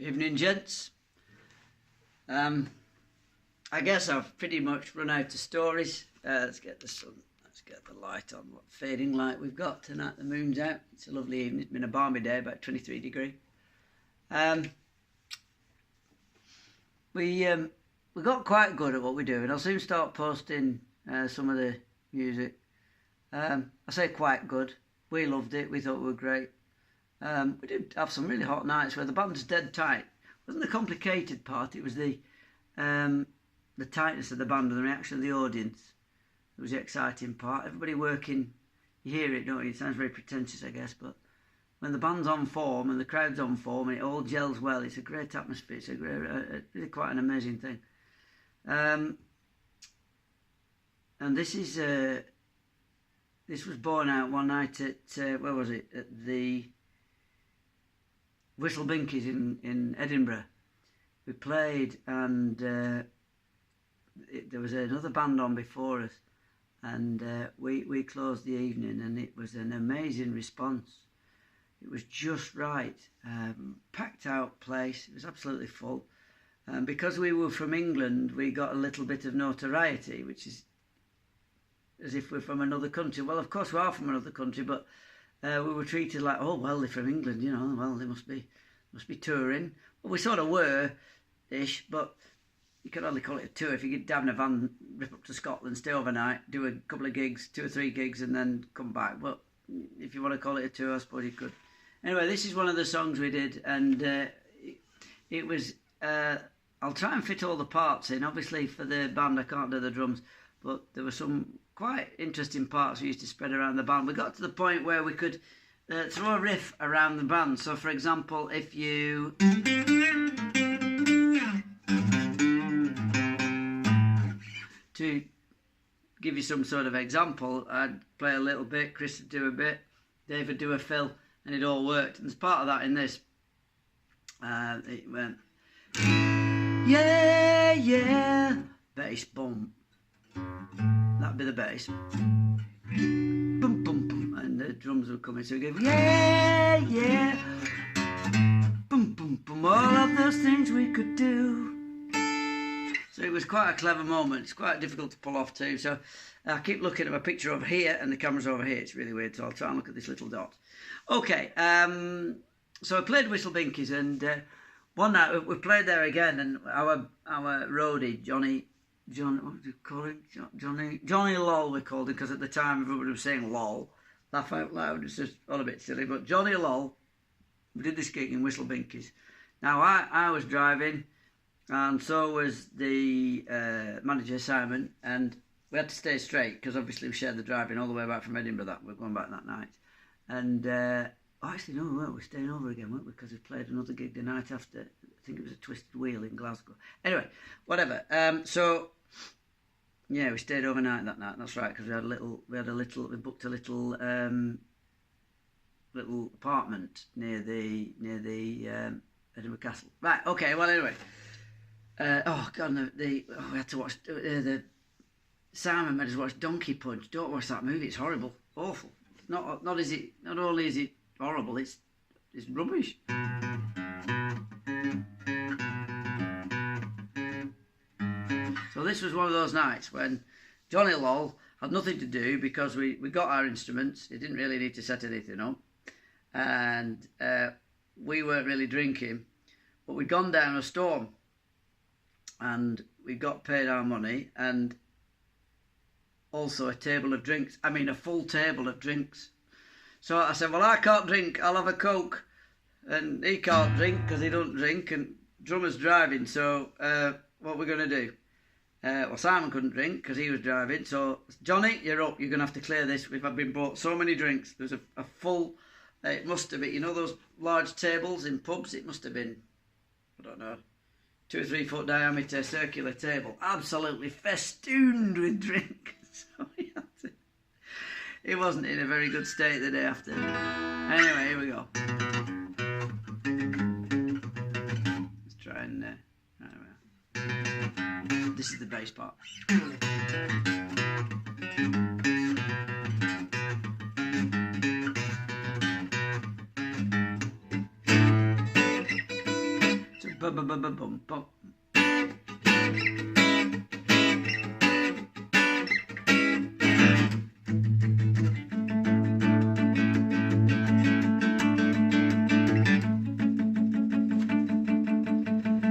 Evening, gents. I guess I've pretty much run out of stories. Let's get the sun. Let's get the light on. What fading light we've got tonight. The moon's out. It's a lovely evening. It's been a balmy day, about 23 degrees. We got quite good at what we do, and I'll soon start posting some of the music. I say quite good. We loved it. We thought we were great. We did have some really hot nights where the band's dead tight. It wasn't the complicated part. It was the tightness of the band and the reaction of the audience. It was the exciting part. Everybody working. You hear it, don't you? It sounds very pretentious, I guess, but when the band's on form and the crowd's on form and it all gels well, it's a great atmosphere. It's really quite an amazing thing. And this was born out one night at where was it? At the Whistle Binkies in Edinburgh. We played, and there was another band on before us, and we closed the evening, and it was an amazing response. It was just right. Packed out place. It was absolutely full. Because we were from England, we got a little bit of notoriety, which is as if we're from another country. Well, of course we are from another country, but we were treated like, oh, well, they're from England, you know, well, they must be touring. Well, we sort of were-ish, but you could only call it a tour if you could have in a van, rip up to Scotland, stay overnight, do a couple of gigs, 2 or 3 gigs, and then come back. But if you want to call it a tour, I suppose you could. Anyway, this is one of the songs we did, and it was... I'll try and fit all the parts in. Obviously, for the band, I can't do the drums, but there were some quite interesting parts we used to spread around the band. We got to the point where we could throw a riff around the band. So, for example, if you... To give you some sort of example, I'd play a little bit, Chris would do a bit, Dave would do a fill, and it all worked. And there's part of that in this. It went... Yeah, yeah, bass, boom. That'd be the bass. Boom, boom, boom, and the drums would come in. So we go, yeah, yeah, boom, boom, boom. All of those things we could do. So it was quite a clever moment. It's quite difficult to pull off too. So I keep looking at my picture over here, and the camera's over here. It's really weird. So I'll try and look at this little dot. Okay. So I played Whistle Binkies, and one night we played there again, and our roadie Johnny, what did you call him? Johnny Lol, we called him, because at the time everybody was saying lol, laugh out loud. It's just all a bit silly, but Johnny Lol. We did this gig in Whistle Binkies. Now I was driving, and so was the manager Simon, and we had to stay straight because obviously we shared the driving all the way back from Edinburgh. That we're going back that night, and. Actually, no, we weren't. We're staying over again, weren't we? Because we played another gig the night after. I think it was a Twisted Wheel in Glasgow. Anyway, whatever. So, yeah, we stayed overnight that night. That's right, because we booked a little apartment near the Edinburgh Castle. Right. Okay. Well, anyway. Oh God, we had to watch the Simon made us watch Donkey Punch. Don't watch that movie. It's horrible, awful. Not only is it horrible, it's rubbish. So this was one of those nights when Johnny Lol had nothing to do because we got our instruments. He didn't really need to set anything up, and we weren't really drinking, but we'd gone down a storm, and we got paid our money, and also a table of drinks. I mean, a full table of drinks. So I said, well, I can't drink, I'll have a Coke. And he can't drink because he don't drink, and drummer's driving, so what we're going to do? Well, Simon couldn't drink because he was driving, so Johnny, you're up, you're going to have to clear this. We've been bought so many drinks. There's a full, it must have been, you know those large tables in pubs? It must have been, I don't know, 2 or 3 foot diameter circular table, absolutely festooned with drink. So we had to... He wasn't in a very good state the day after. Anyway, here we go. Let's try and... this is the bass part. Bum, bum, bum, bum, bum, bum.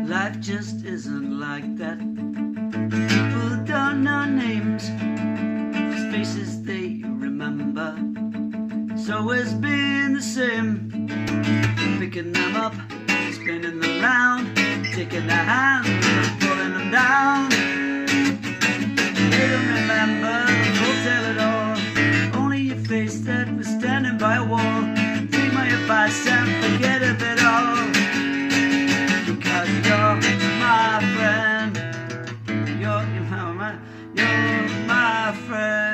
Life just isn't like that. People don't know names, just faces they remember. It's always been the same. Picking them up, spinning them round, taking their hands and pulling them down. They don't remember the whole tale at all. Only your face that was standing by a wall. Take my advice and forget of it all. Because you're my friend. You're my friend.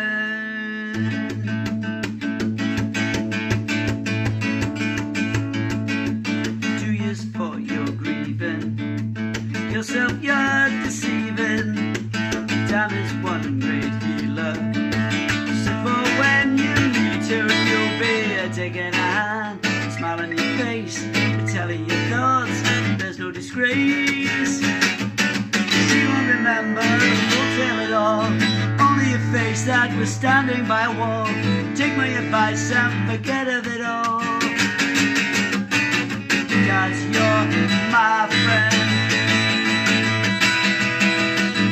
2 years for your grieving, yourself you're deceiving. Time is one great healer. So for when you meet her, you'll be taking a hand, smile on your face, telling your thoughts. There's no disgrace. She won't remember the full tale at all. Only a face that was standing by a wall. Take my advice and forget of it all. Because you're my friend.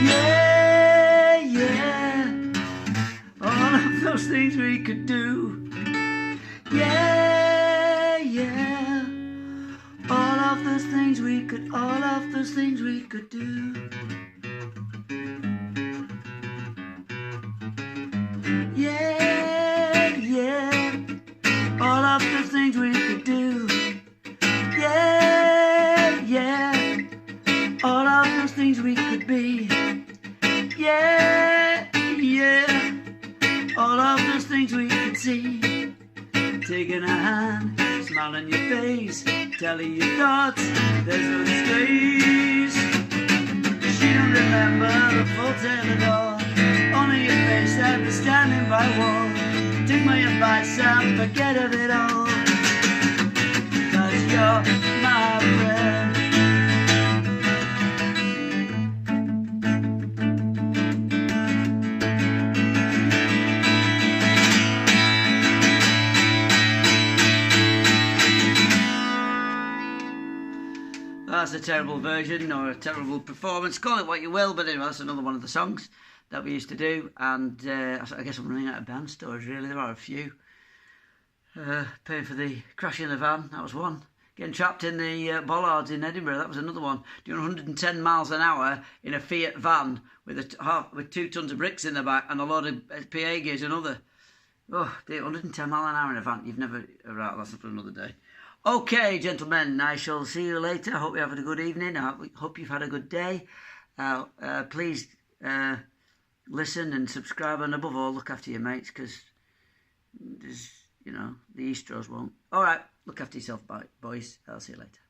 Yeah, yeah. All of those things we could do. Yeah, yeah. All of those things we could do. Yeah, yeah. All of those things we could do. Yeah, yeah. All of those things we could be. Yeah, yeah. All of those things we could see. Taking a hand, smile on your face, telling your thoughts, there's no disgrace. She don't remember the full tale at all. Only your face that was standing by a wall. Take my advice and forget of it all. Because you're my friend. That's a terrible version or a terrible performance. Call it what you will, but anyway, that's another one of the songs that we used to do. And I guess I'm running out of band stories, really. There are a few. Paying for the crash in the van, that was one. Getting trapped in the bollards in Edinburgh, that was another one. Doing 110 miles an hour in a Fiat van with 2 tons of bricks in the back and a lot of PA gears, another. Oh, 110 mile an hour in a van. You've never... Right, that's for another day. Okay, gentlemen, I shall see you later. I hope you're having a good evening. I hope you've had a good day. Please listen and subscribe, and above all, look after your mates, because there's, the Eastros won't. All right, look after yourself, boys. I'll see you later.